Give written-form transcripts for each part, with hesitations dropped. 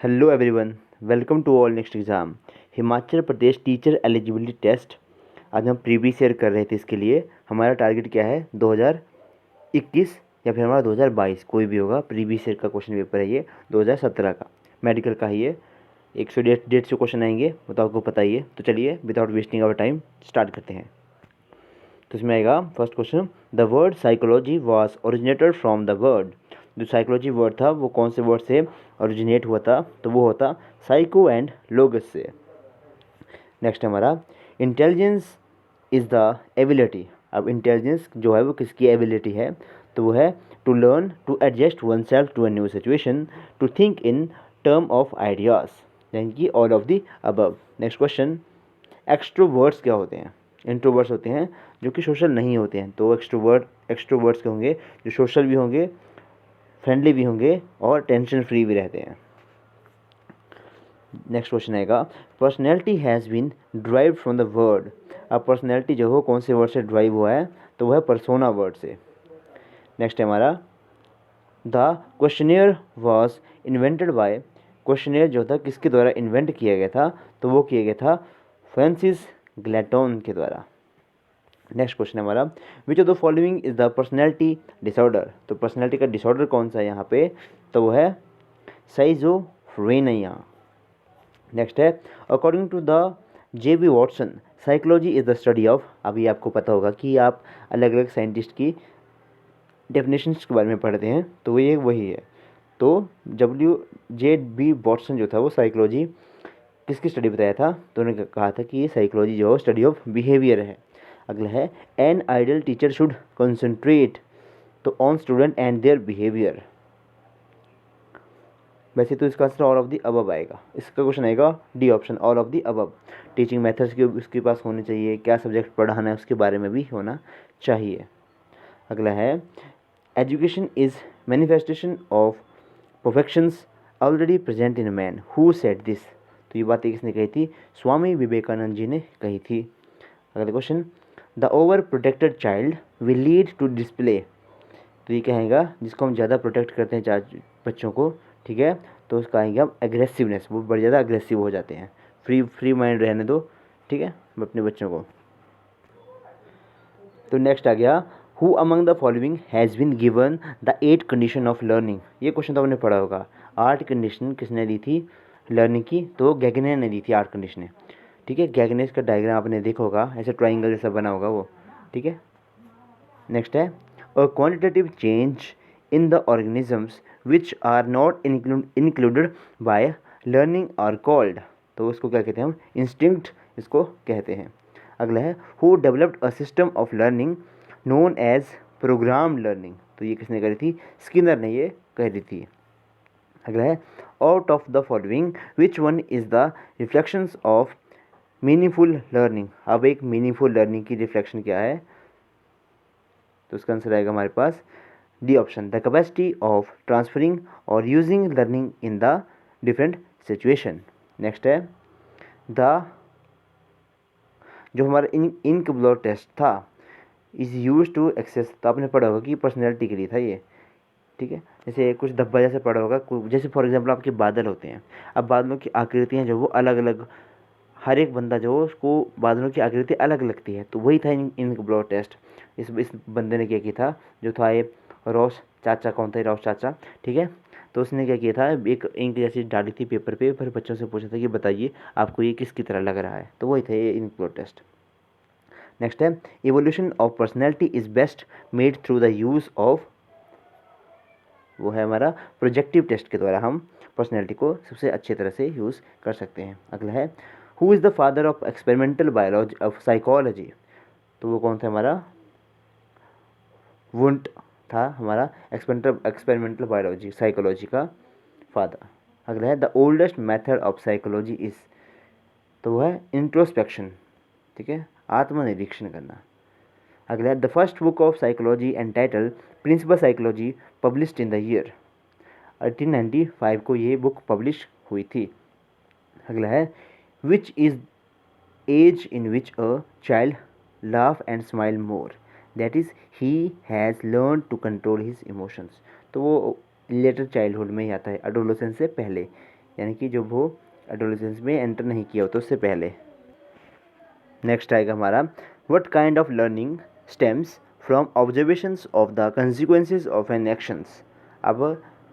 Hello everyone, welcome to all next exam. Himachal Pradesh teacher eligibility test आज हम previous year कर रहे थे। इसके लिए हमारा टारगेट क्या है, 2021 या फिर हमारा 2022 कोई भी होगा। प्रीवियस ईयर का क्वेश्चन पेपर है ये, 2017 का मेडिकल का ही है। 100 क्वेश्चन आएंगे, वो तो आपको पता ही है। तो चलिए without wasting our time start करते हैं। तो इसमें आएगा first question, the word psychology was originated from the word. जो साइकोलॉजी वर्ड था वो कौन से वर्ड से ओरिजिनेट हुआ था, तो वो होता साइको एंड लोगस से। नेक्स्ट हमारा, इंटेलिजेंस इज़ द एबिलिटी। अब इंटेलिजेंस जो है वो किसकी एबिलिटी है, तो वो है to learn, to adjust oneself to a new situation, to think in term of ideas, यानी कि all of the above. Next question, extroverts क्या होते हैं? इंट्रोवर्ड्स होते हैं जो कि सोशल नहीं होते हैं। तो एक्सट्रोवर्ड्स के होंगे जो सोशल भी होंगे, फ्रेंडली भी होंगे और टेंशन फ्री भी रहते हैं। नेक्स्ट क्वेश्चन आएगा, personality has been drive from the word. अब पर्सनैलिटी जो हो कौन से वर्ड से ड्राइव हुआ है, तो वह है पर्सोना वर्ड से। नेक्स्ट है हमारा, the questionnaire was invented by. Questionnaire जो था किसके द्वारा इन्वेंट किया गया था, तो वो किया गया था फ्रांसिस ग्लैटन के द्वारा। नेक्स्ट क्वेश्चन है हमारा, which of the following is the personality disorder. तो पर्सनैलिटी का डिसऑर्डर कौन सा है यहाँ पे, तो वो है साइजोफ्रेनिया। नेक्स्ट है, according to the J B. Watson, psychology is the study of. अभी आपको पता होगा कि आप अलग अलग साइंटिस्ट की डेफिनेशंस के बारे में पढ़ते हैं, तो ये वही है। तो जे.बी. वॉटसन जो था वो साइकोलॉजी किसकी स्टडी बताया था, तो उन्होंने कहा था कि ये साइकोलॉजी जो है स्टडी ऑफ बिहेवियर है। अगला है, an ideal teacher should concentrate to on student and their behaviour. वैसे तो इसका answer all of the above आएगा। इसका क्वेश्चन आएगा D option, all of the above. Teaching methods के उसके पास होने चाहिए, क्या सब्जेक्ट पढ़ाना है उसके बारे में भी होना चाहिए। अगला है, education is manifestation of perfections already present in man, who said this. तो ये बातें किसने कही थी, स्वामी विवेकानंद जी ने कही थी। अगला question, the over protected child will lead to display. तो ये कहेगा जिसको हम ज़्यादा प्रोटेक्ट करते हैं बच्चों को, ठीक है, तो उसका आएगा एग्रेसिवनेस, वो बड़े ज़्यादा अग्रेसिव हो जाते हैं। फ्री माइंड रहने दो, ठीक है, अपने बच्चों को। तो नेक्स्ट आ गया, who among the following has been given the 8 condition of learning. ये क्वेश्चन तो आपने पढ़ा होगा। 8 कंडीशन किसने दी थी लर्निंग की, तो गैगने ने दी थी 8 कंडीशनें, ठीक है। गैगने का डायग्राम आपने देखा होगा, ऐसे ट्राइंगल जैसा बना होगा वो, ठीक है। नेक्स्ट है, a quantitative change in the organisms which are not included by learning are called. तो उसको क्या कहते हैं हम, इंस्टिंक्ट इसको कहते हैं। अगला है, who developed a system of learning known as program learning. तो ये किसने करी थी, स्किनर ने ये कह दी थी। अगला है, out of the following which one is the reflections of meaningful learning. अब एक मीनिंगफुल लर्निंग की रिफ्लेक्शन क्या है, तो उसका आंसर आएगा हमारे पास D option, the capacity of transferring और using learning in the different situation. Next है, द जो हमारा इंक ब्लड टेस्ट था इज़ यूज टू एक्सेस। तो आपने पढ़ा होगा कि पर्सनैलिटी के लिए था ये, ठीक है। जैसे कुछ धब्बा जैसे पढ़ा होगा, जैसे फॉर एग्जांपल आपके बादल होते हैं। अब बादलों की आकृतियाँ जो वो अलग अलग, हर एक बंदा जो उसको बादलों की आकृति अलग लगती है, तो वही था इंक ब्लड टेस्ट। इस बंदे ने क्या किया था, जो था ये रॉस चाचा, कौन था रॉस चाचा, ठीक है। तो उसने क्या किया था, एक इंक जैसी डाली थी पेपर पे, फिर बच्चों से पूछा था कि बताइए आपको ये किसकी तरह लग रहा है, तो वही था ये इंक ब्लड टेस्ट। नेक्स्ट है, evolution of personality is best made through the use of, वो है हमारा प्रोजेक्टिव टेस्ट के द्वारा हम पर्सनैलिटी को सबसे अच्छी तरह से यूज़ कर सकते हैं। अगला है, who is the father of experimental biology of psychology. तो वो कौन था हमारा, वुंट था हमारा एक्सपेरिमेंटल बायोलॉजी साइकोलॉजी का फादर। अगला है, the oldest method of psychology is, तो वो है इंट्रोस्पेक्शन, ठीक है, आत्मनिरीक्षण करना। अगला है, the first book of psychology entitle principle psychology published in the year 1895 को ये बुक पब्लिश हुई थी। अगला है, which is age in which a child laugh and smile more, that is he has learn to control his emotions. तो वो letter childhood में ही आता है, एडोलेसेंस से पहले यानी कि जो वो एडोलेसेंस में एंटर नहीं किया होता उससे पहले। नेक्स्ट आएगा हमारा, what kind of learning stems from observations of the consequences of an actions. अब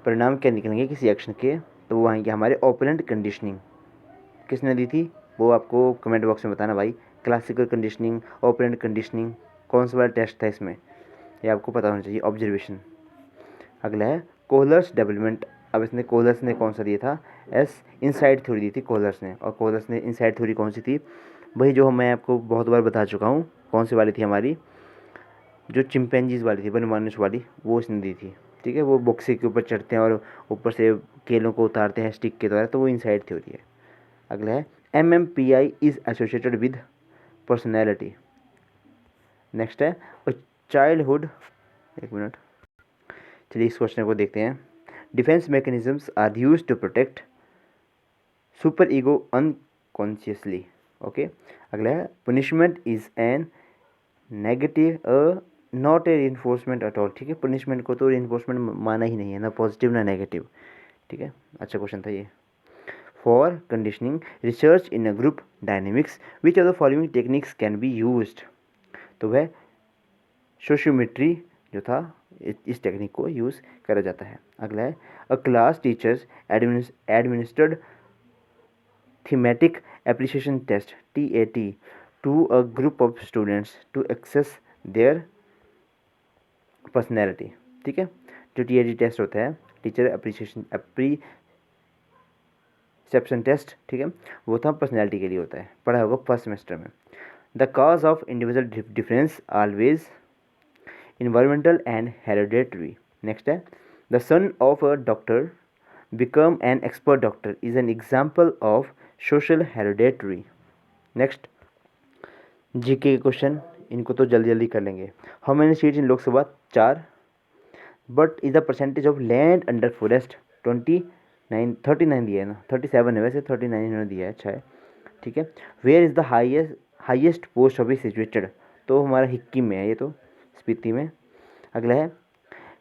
परिणाम क्या निकलेंगे किसी एक्शन के, तो वो आएंगे हमारे ऑपरेंट कंडीशनिंग। किसने दी थी वो आपको कमेंट बॉक्स में बताना भाई। क्लासिकल कंडीशनिंग, ऑपरेंट कंडीशनिंग, कौन सा वाला टेस्ट था इसमें, ये आपको पता होना चाहिए। ऑब्जर्वेशन। अगला है कोहलर्स डेवलपमेंट। अब इसने कोहलर्स ने कौन सा दिया था, एस इनसाइड थ्योरी दी थी कोहलर्स ने। और कोहलर्स ने इनसाइड थ्योरी कौन सी थी, वही जो मैं आपको बहुत बार बता चुका हूँ, कौन सी वाली थी हमारी, जो चिंपैंजीज वाली थी, वनमानुष वाली, वो इसने दी थी। ठीक है, वो बॉक्से के ऊपर चढ़ते हैं और ऊपर से केलों को उतारते हैं स्टिक के द्वारा, तो वो इनसाइड थ्योरी है। अगला है MMPI is associated with personality. Next है चाइल्डहुड, एक मिनट, चलिए इस क्वेश्चन को देखते हैं। Defence mechanisms are used to protect super ego unconsciously. Okay. अगला है punishment is an negative not a reinforcement at all. ठीक है, पनिशमेंट को तो रिइंफोर्समेंट माना ही नहीं है, ना पॉजिटिव ना नेगेटिव। ठीक है, अच्छा क्वेश्चन था ये। For conditioning research in a group dynamics which of the following techniques can be used. तो वह सोशियोमेट्री जो था, इस टेक्निक को यूज़ करा जाता है। अगला है a class teachers administered thematic appreciation test TAT to a group of students to access their personality. ठीक है, जो TAT टेस्ट होता है, टीचर एप्रिसिएशन टेस्ट, ठीक है, वो था पर्सनैलिटी के लिए होता है, पढ़ा होगा फर्स्ट सेमेस्टर में। The cause of individual difference always environmental and hereditary. Next है the son of a doctor become an expert doctor is an example of social hereditary. Next GK के क्वेश्चन, इनको तो जल्दी जल्दी कर लेंगे। How many seats in Lok Sabha, 4। But is the percentage of land under forest 39 दिया है ना, 37 है वैसे, 39 इन्होंने दिया है, अच्छा है। ठीक है, where is the highest post office situated, तो हमारा हिक्की में है ये, तो स्पीति में। अगला है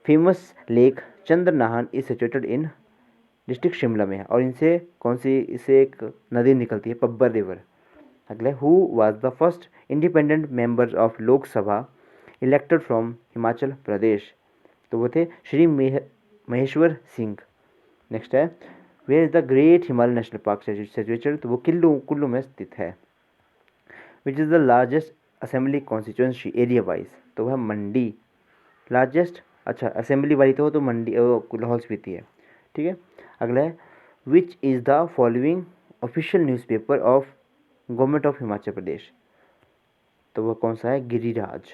famous lake Chandranahan is situated in district Shimla में है, और इनसे कौन सी, इससे एक नदी निकलती है, पब्बर रिवर। अगला है who was the first independent member of Lok Sabha elected from Himachal Pradesh, तो वो थे श्री महेश्वर सिंह। नेक्स्ट है where is the great Himalaya national park situated, तो वो कुल्लू में स्थित है। Which is the largest assembly constituency area wise, तो वह मंडी लार्जेस्ट, अच्छा असेंबली वाली तो मंडी लाहौल स्पीति है। ठीक है, अगला है which is the following official newspaper of government of Himachal Pradesh, तो वह कौन सा है, गिरिराज।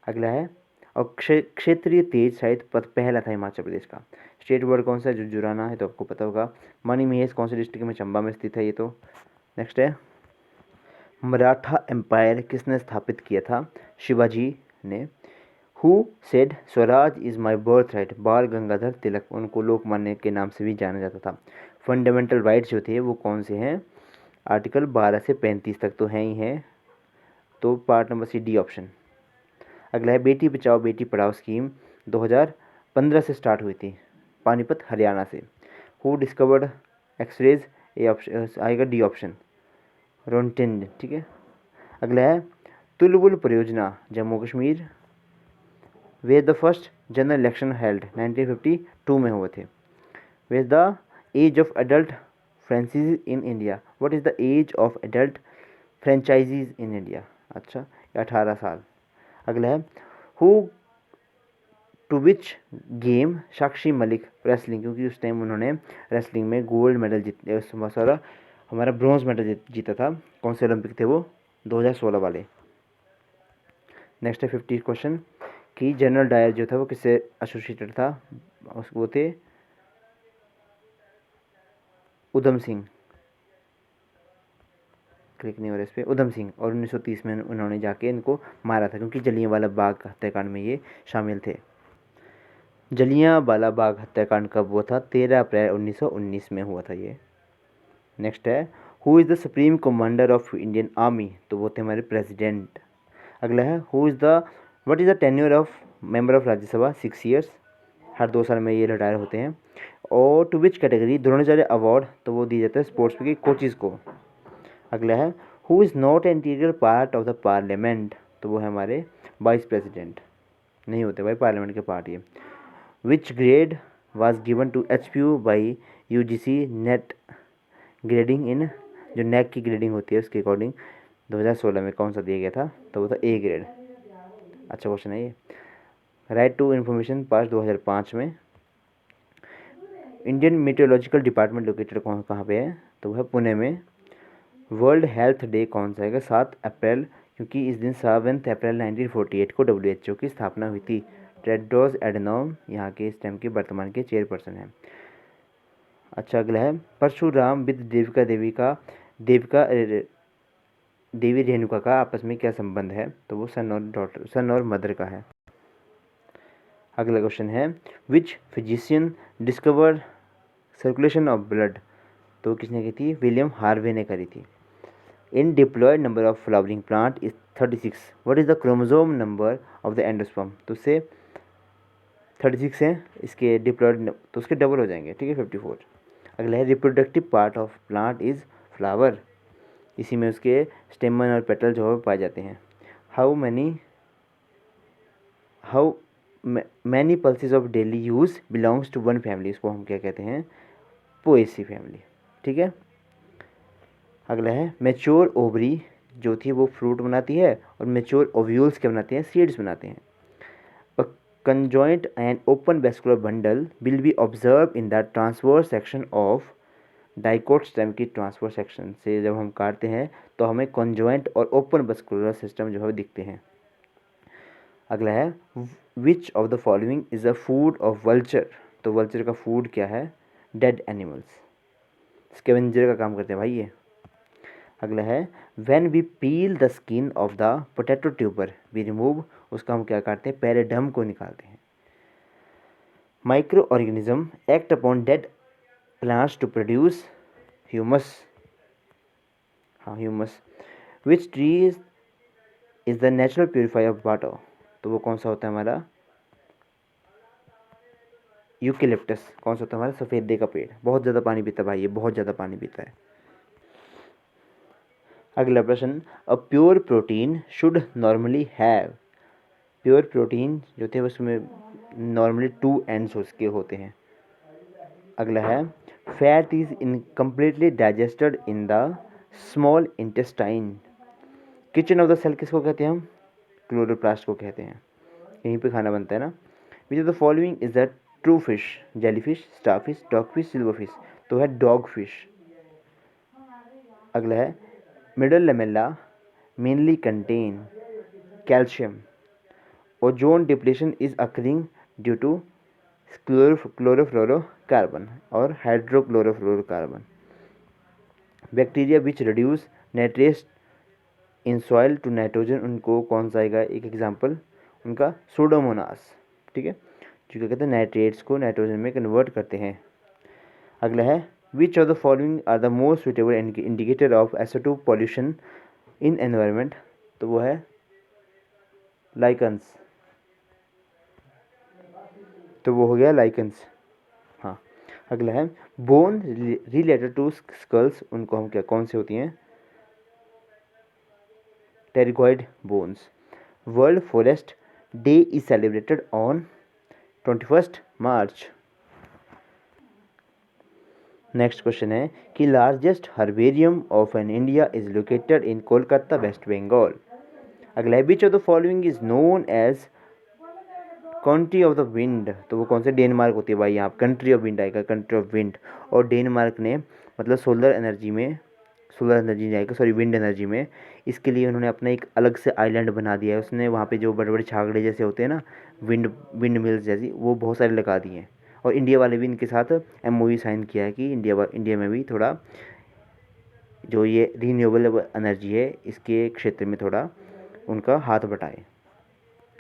अगला है और क्षेत्रीय तेज साहित्य पद पहला था हिमाचल प्रदेश का। स्टेट बोर्ड कौन सा है, जुराना है, तो आपको पता होगा। मणि महेश कौन से डिस्ट्रिक्ट में, चंबा में स्थित है ये तो। नेक्स्ट है मराठा एम्पायर किसने स्थापित किया था, शिवाजी ने। Who said Swaraj is my birth right, बाल गंगाधर तिलक, उनको लोकमान्य के नाम से भी जाना जाता था। फंडामेंटल राइट्स जो थे वो कौन से हैं, आर्टिकल 12 से 35 तक तो हैं ही हैं, तो part number C, D option. अगला है बेटी बचाओ बेटी पढ़ाओ स्कीम 2015 से स्टार्ट हुई थी, पानीपत हरियाणा से। Who discovered x rays, A option आएगा, डी ऑप्शन, रोन्टेन। ठीक है, अगला है तुलबुल परियोजना Jammu Kashmir. When the first general election held 1952 में हुए थे। What the age of adult franchises in India, what is the age of adult franchises in India, अच्छा 18 साल। अगला है who to which game Sakshi Malik wrestling, क्योंकि उस टाइम उन्होंने रेसलिंग में गोल्ड मेडल जीत सारा हमारा ब्रॉन्ज मेडल जीता था। कौन से ओलंपिक थे वो, 2016 वाले। नेक्स्ट है 50 क्वेश्चन कि जनरल डायर जो था वो किससे एसोसिएटेड था, वो थे उधम सिंह, क्लिक नहीं हो रहा इस पर, उधम सिंह। और 1930 में उन्होंने जाके इनको मारा था, क्योंकि जलियांवाला बाग हत्याकांड में ये शामिल थे। जलियांवाला बाग हत्याकांड कब हुआ था, 13 अप्रैल 1919 में हुआ था ये। नेक्स्ट है who is the supreme commander of Indian army, तो वो थे हमारे प्रेसिडेंट। अगला है who is the what is the tenure of member of Rajya Sabha, 6 years. हर 2 साल में ये रिटायर होते हैं। और to which category Dronacharya award, तो वो दिया जाता है स्पोर्ट्स के कोचेज़ को। अगला है who is not interior part of the parliament, तो वो है हमारे वाइस प्रेसिडेंट, नहीं होते भाई पार्लियामेंट के पार्ट ये। Which grade was given to HPU by UGC net grading in, जो नेक की ग्रेडिंग होती है उसके अकॉर्डिंग 2016 में कौन सा दिया गया था, तो वो था ए ग्रेड। अच्छा क्वेश्चन है ये। राइट टू इन्फॉर्मेशन पास 2005 में। इंडियन मीटियोलॉजिकल डिपार्टमेंट लोकेटेड कहाँ पे है, तो वह है पुणे में। वर्ल्ड हेल्थ डे कौन सा है, 7 अप्रैल, क्योंकि इस दिन 7 अप्रैल 1948 को WHO की स्थापना हुई थी। टेड्रोस एडनॉम यहाँ के इस टाइम के वर्तमान के चेयरपर्सन हैं। अच्छा अगला है परशुराम विद देविका देवी रेणुका का आपस में क्या संबंध है, तो वो सन और मदर का है। अगला क्वेश्चन है which physician discover circulation of blood, तो किसने की थी, विलियम हार्वे ने करी थी। In diploid number of flowering plant is 36, what is the chromosome number of the endosperm, तो उससे 36 है इसके डिप्लॉयड, तो उसके डबल हो जाएंगे, ठीक है 54। अगला है reproductive part of plant is flower, इसी में उसके स्टेमन और पेटल जो है पाए जाते हैं। How many pulses of daily use belongs to one family, इसको हम क्या कहते हैं, पोएसी फैमिली, ठीक है। अगला है मैच्योर ओवरी जो थी वो फ्रूट बनाती है, और मैच्योर ओव्यूल्स क्या बनाते हैं, सीड्स बनाते हैं। A conjoint and open vascular bundle will be observe in the transverse section of dicot stem की ट्रांसवर्स सेक्शन से जब हम काटते हैं तो हमें कंजॉइंट और ओपन वेस्कुलर सिस्टम जो है दिखते हैं। अगला है which of the following is a food of vulture, तो वल्चर का फूड क्या है, डेड एनिमल्स, स्कैवेंजर का काम करते हैं भाई ये। अगला है when we peel the skin of the potato tuber we remove, उसका हम क्या करते हैं, पेरिडम को निकालते हैं। Micro organism act upon dead plants to produce humus, हाँ humus. Which tree is the natural purifier of water, तो वो कौन सा होता है हमारा, यूकेलिप्टस। कौन सा होता है हमारा, सफ़ेदे का पेड़, बहुत ज़्यादा पानी पीता है भाई ये, बहुत ज़्यादा पानी पीता है। अगला प्रश्न a pure protein should normally have, pure protein जो थे उसमें नॉर्मली 2 एंड्स उसके होते हैं। अगला है fat is incompletely digested in the small intestine, kitchen of the cell किसको कहते हैं हम, क्लोरोप्लास्ट को कहते हैं, यहीं पे खाना बनता है ना। Which of the following is the true fish, jellyfish, starfish, dogfish, silverfish, तो है डॉग फिश। अगला है middle lamella mainly contain calcium, ozone depletion is occurring due to chlorofluorocarbon और hydrochlorofluorocarbon. Bacteria which reduce nitrate in soil to nitrogen, उनको कौन सा आएगा, एक एग्जांपल उनका सूडोमोनास, ठीक है, जो क्या कहते हैं नाइट्रेट्स को नाइट्रोजन में कन्वर्ट करते हैं। अगला है which of the following are the most suitable indicator of SO2 pollution in environment, तो वो है लाइकन्स, तो वो हो गया लाइकन्स, हाँ। अगला है बोन रिलेटेड टू स्कल्स, उनको हम क्या कौन से होती हैं, pterygoid bones. World forest day is celebrated on 21 March. Next question है कि largest herbarium of an India is located in Kolkata West Bengal. अगला है which of the following is known as country of the wind, तो वो कौन से, Denmark होती है भाई, यहाँ कंट्री ऑफ विंड आएगा, कंट्री ऑफ विंड। और डेनमार्क ने मतलब सोलर एनर्जी नहीं आएगा, सॉरी विंड एनर्जी में, इसके लिए उन्होंने अपना एक अलग से आइलैंड बना दिया है। उसने वहाँ पे जो बड़े बड़े छागड़े जैसे होते हैं ना, विंड मिल्स जैसी, वो बहुत सारे लगा दिए हैं। और इंडिया वाले भी इनके साथ MOU साइन किया है कि इंडिया में भी थोड़ा जो ये रीन्यूएबल एनर्जी है इसके क्षेत्र में थोड़ा उनका हाथ बटाए।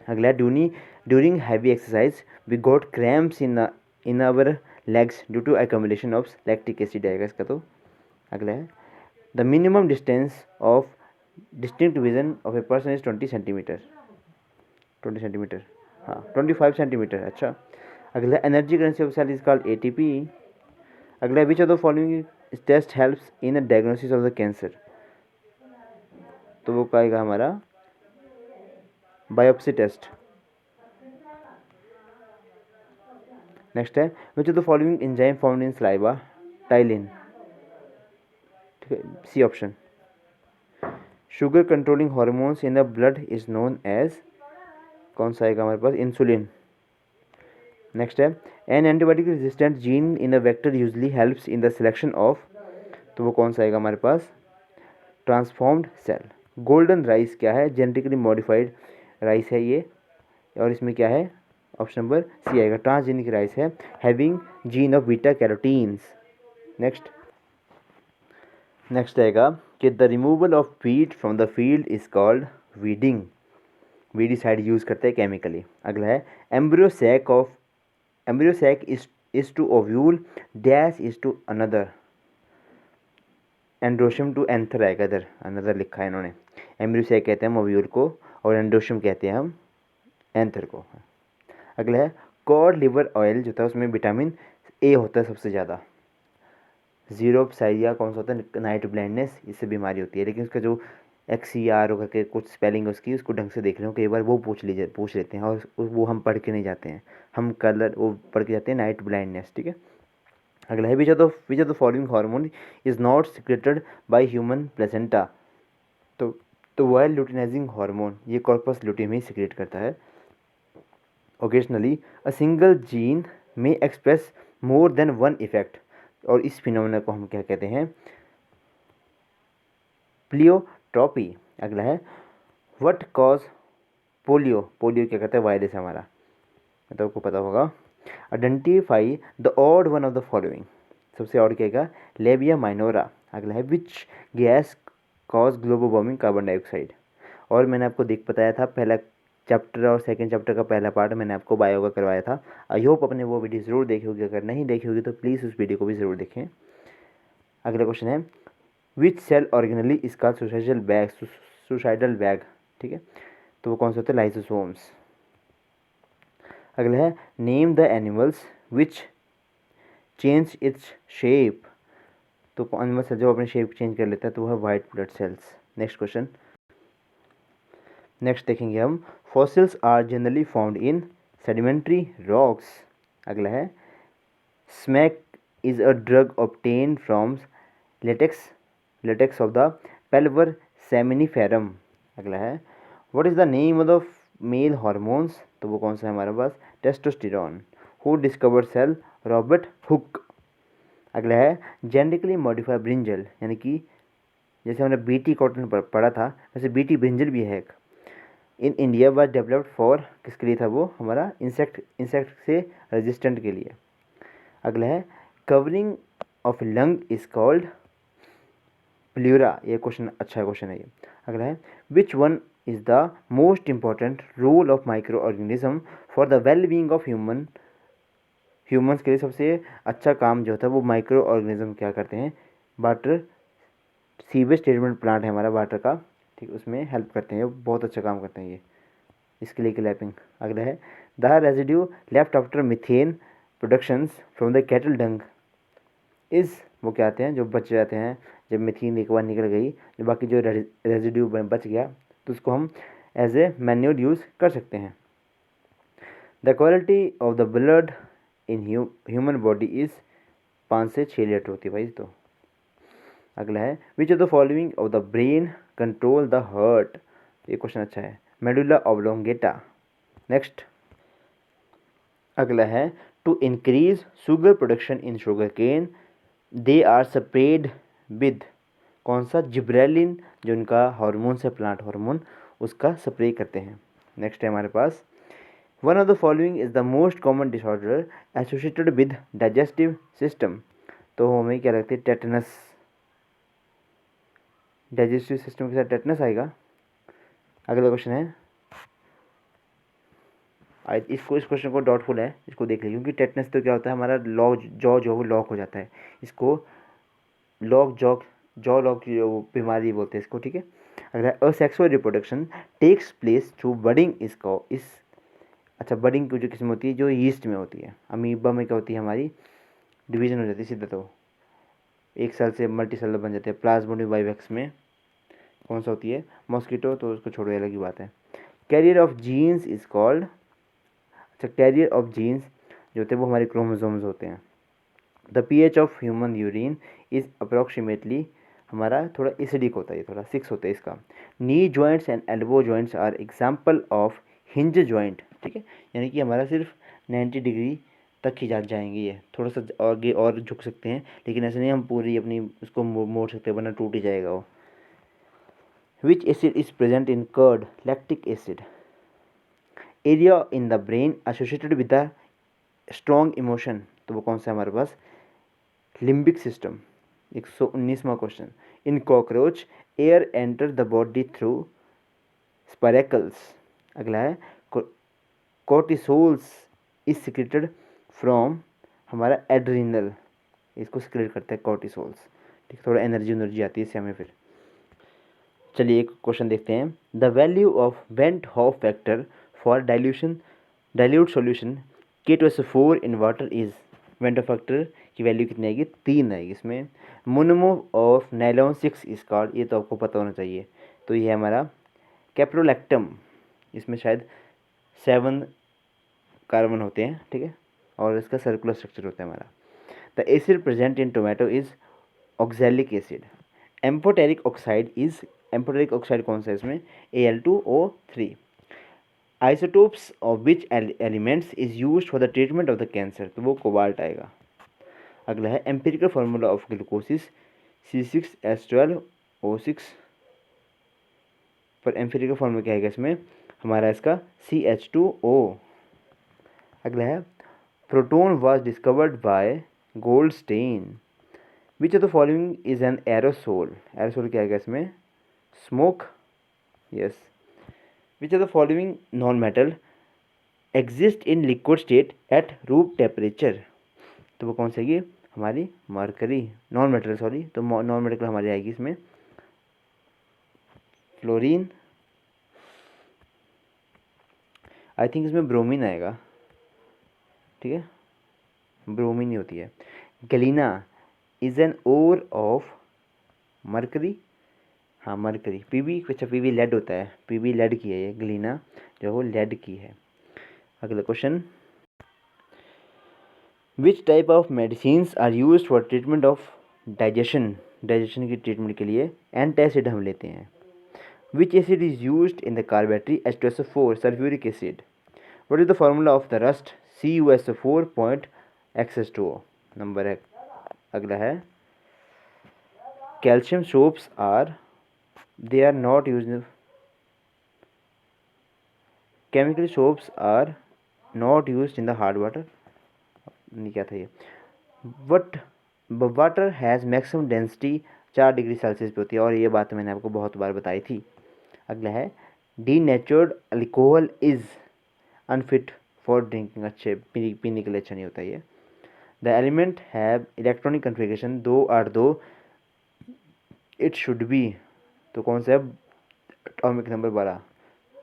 अगला during heavy exercise we got cramps in our legs due to accumulation of lactic acid आएगा इसका। तो अगला है the minimum distance of distinct vision of a person is 20 centimetre, हाँ 25 सेंटीमीटर। अच्छा अगला energy currency of cell is called ATP. अगला which of the following test helps in the diagnosis of the cancer, तो वो कहेगा हमारा biopsy test. Next है which of the following enzyme found in saliva, ptyalin, ठीक है, C option. Sugar controlling hormones in the blood is known as, कौन सा आएगा हमारे पास, इंसुलिन। नेक्स्ट है an antibiotic resistant gene in the vector usually helps in the selection of, तो वो कौन सा आएगा हमारे पास, ट्रांसफॉर्म्ड सेल। गोल्डन राइस क्या है, जेनेटिकली मॉडिफाइड राइस है ये, और इसमें क्या है, ऑप्शन नंबर सी आएगा, ट्रांसजेनिक राइस है, having gene of beta carotenes. Next आएगा कि the removal of weed from the field is called weeding, weedicide use करते हैं केमिकली। अगला है embryo sac is to ovule dash is to anther, androecium to anther आएगा, इधर another लिखा है इन्होंने। एम्ब्रियो सैक कहते हैं हम ओव्यूल को, और एंड्रोशियम कहते हैं हम एंथर को। अगला है कॉड लिवर ऑयल जो था उसमें विटामिन ए होता है सबसे ज़्यादा। ज़ीरोप्साइरिया कौन सा होता है, नाइट ब्लाइंडनेस, इससे बीमारी होती है, लेकिन उसका जो XCR करके कुछ स्पेलिंग है उसकी, उसको ढंग से देख रहे हो, कई बार वो पूछ लेते हैं, और वो हम पढ़ के नहीं जाते हैं, हम कलर वो पढ़ के जाते हैं, नाइट ब्लाइंडनेस, ठीक है। अगला है which of the following hormone is not secreted by human placenta, तो वह है ल्यूटिनाइजिंग हार्मोन, ये कॉर्पस ल्यूटियम ही सिक्रेट करता है। ओकेजनली अ सिंगल जीन में express more than one effect, और इस फिनोमेना को हम क्या कहते हैं, प्लियोट्रॉपी। अगला है व्हाट कॉज पोलियो, पोलियो क्या कहता है, वायरस हमारा, मतलब आपको पता होगा। Identify the odd one of the following, सबसे ऑड क्या है, लेबिया माइनोरा। अगला है which gas cause global warming, carbon dioxide. और मैंने आपको बताया था पहला चैप्टर और सेकंड चैप्टर का पहला पार्ट मैंने आपको बायो का करवाया था। आई होप अपने वो वीडियो ज़रूर देखी होगी, अगर नहीं देखी होगी तो प्लीज़ उस वीडियो को भी ज़रूर देखें। अगला क्वेश्चन है which cell organelle is called suicidal bag, ठीक है, तो वो कौन सा होता है, लाइसोसोम्स। अगला है name the animals which change its shape, तो एनिमल सेल जो अपने शेप चेंज कर लेता है तो वो है white blood cells. Next question, next देखेंगे हम fossils are generally found in sedimentary rocks. अगला है smack is a drug obtain from latex of the papaver somniferum. अगला है what is the name of the male hormones, तो वो कौन सा है हमारे पास, testosterone. Who discover cell, Robert Hooke. अगला है जेनेटिकली मॉडिफाइड ब्रिंजल, यानी कि जैसे हमने बीटी कॉटन पढ़ा था वैसे बीटी ब्रिंजल भी है एक। In India was developed for, किसके लिए था वो, हमारा इंसेक्ट से रेजिस्टेंट के लिए। अगला है covering of lung is called pleura, ये क्वेश्चन अच्छा क्वेश्चन है ये। अगला है which one is the most important role of micro organism for the well being of humans के लिए सबसे अच्छा काम जो होता है वो माइक्रो ऑर्गेनिज्म क्या करते हैं, वाटर सीवेज ट्रीटमेंट प्लांट है हमारा वाटर का, ठीक, उसमें हेल्प करते हैं, बहुत अच्छा काम करते हैं ये, इसके लिए क्लैपिंग। अगला है the residue left after methane productions from the cattle Dang is, वो क्या आते हैं जो बच जाते हैं जब मिथेन एक बार निकल गई, जो बाकी जो रेजिड्यू बच गया तो उसको हम एज ए मैन्योर यूज़ कर सकते हैं। The quality of the blood in human body is 5 से 6 लीटर होती है भाई। तो अगला है which of the following of the brain control the heart, ये क्वेश्चन अच्छा है, मेडुला ऑब्लोंगेटा। नेक्स्ट अगला है to increase sugar production in sugar cane they are spread with, कौन सा, जिब्रेलिन, जो उनका हार्मोन है प्लांट हार्मोन, उसका स्प्रे करते हैं। नेक्स्ट है हमारे पास one of the following is the most common disorder associated with digestive system, तो हमें क्या लगता है, टेटनस, डाइजेस्टिव सिस्टम के साथ टेटनस आएगा। अगला क्वेश्चन है इस क्वेश्चन को डाउटफुल है, इसको देख लीजिए, क्योंकि टेटनस तो क्या होता है हमारा जॉ जो लॉक हो जाता है, इसको जॉ लॉक की जो बीमारी बोलते हैं इसको, ठीक है। अगला asexual reproduction takes place through budding, इसको इस अच्छा, बडिंग की जो किस्म होती है जो यीस्ट में होती है। अमीबा में क्या होती है, हमारी डिवीजन हो जाती है सीधा, तो एक सेल से मल्टी सेल बन जाते हैं। प्लाज्मोडियम वाइवेक्स में कौन सा होती है, मॉस्किटो, तो उसको छोड़ो, अलग ही बात है। Carrier of genes is called, अच्छा कैरियर ऑफ जीन्स जो होते हैं वो हमारे क्रोमोसोम्स होते हैं। The P H of human urine is approximately, हमारा थोड़ा एसिडिक होता है, ये थोड़ा 6 होता है इसका। Knee joints and elbow joints are example of hinge joint, ठीक है, यानी कि हमारा सिर्फ 90 डिग्री तक ही जा जाएंगे, ये थोड़ा सा आगे और झुक सकते हैं, लेकिन ऐसे नहीं हम पूरी अपनी उसको मोड़ सकते हैं, वरना टूट ही जाएगा वो। Which acid is present in curd, lactic acid. Area in the brain associated with the strong emotion, तो वो कौन सा है हमारे पास, लिम्बिक सिस्टम। 119वां question, in cockroach air enter the body through spiracles. अगला है कोर्टिसोल्स इज सिक्रेटेड फ्रॉम, हमारा एड्रिनल, इसको सिक्रेट करता है कॉर्टिसोल्स, ठीक है, थोड़ा एनर्जी आती है इससे हमें। फिर चलिए एक क्वेश्चन देखते हैं। The value of went half factor for dilute solution K2SO4 in water is, went half factor की वैल्यू कितनी आएगी, 3 आएगी इसमें। Monomer of nylon 6 is called, ये तो आपको पता होना चाहिए, तो ये है हमारा कैप्रोलैक्टम, इसमें शायद 7 कार्बन होते हैं, ठीक है, और इसका सर्कुलर स्ट्रक्चर होता है हमारा। The acid present in tomato is oxalic acid. Amphoteric oxide is, amphoteric oxide कौन सा है इसमें, Al2O3। Isotopes of which elements is used for the treatment of the cancer, तो वो कोबाल्ट आएगा। अगला है एम्पिरिकल फार्मूला ऑफ ग्लूकोसिस C6H12O6, पर एम्पिरिकल फार्मूला क्या आएगा इसमें, हमारा इसका CH2O। अगला है proton was discovered by Goldstein. Which of the following is an aerosol, aerosol क्या आएगा इसमें, smoke, yes. Which of the following non metal exist in liquid state at room temperature, तो वो कौन सी आएगी, हमारी मरकरी, नॉन मेटल सॉरी, तो नॉन मेटल हमारी आएगी इसमें फ्लोरीन, आई थिंक इसमें ब्रोमीन आएगा, ठीक है, ब्रोमीन ही होती है। Galena is an ore of mercury, हाँ मरकरी। पीबी, अच्छा पीबी लेड होता है, पीबी लेड की है ये, गलीना जो वो लेड की है। अगला question, which type of medicines are use for treatment of digestion, digestion की ट्रीटमेंट के लिए एंटासिड हम लेते हैं। Which acid is use in the car battery H2SO4 sulphuric acid. What is the formula of the rust CuSO4.X2O, number है। अगला है calcium soaps are, they are not used, chemical soaps are not used in the hard water, नहीं क्या था ये, but water has maximum density 4 degree Celsius पे होती है, और ये बात मैंने आपको बहुत बार बताई थी। अगला है denatured alcohol is unfit for drinking, अच्छे पीने के लिए अच्छा नहीं होता ये। The element have electronic configuration 2 it should be, तो कौन सा है, एटॉमिक नंबर 12,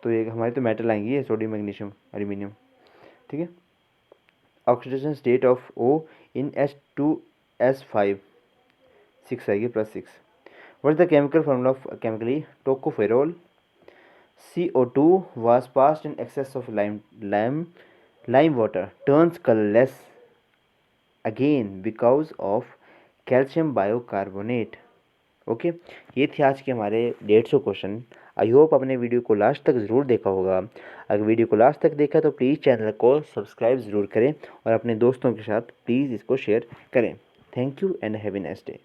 तो ये हमारी तो मेटल आएंगी है, सोडियम मैग्नीशियम एल्यूमिनियम, ठीक है। Oxidation state of O in H2S5 6 आएगी, +6। What is the chemical formula of chemically tocopherol. CO2 was passed in excess of lime water turns colorless again because of calcium bicarbonate। Okay, ये थे आज के हमारे 150 question. I hope आपने video को last तक ज़रूर देखा होगा। अगर वीडियो को लास्ट तक देखा तो प्लीज़ चैनल को सब्सक्राइब ज़रूर करें और अपने दोस्तों के साथ प्लीज़ इसको शेयर करें। Thank you and have a nice day.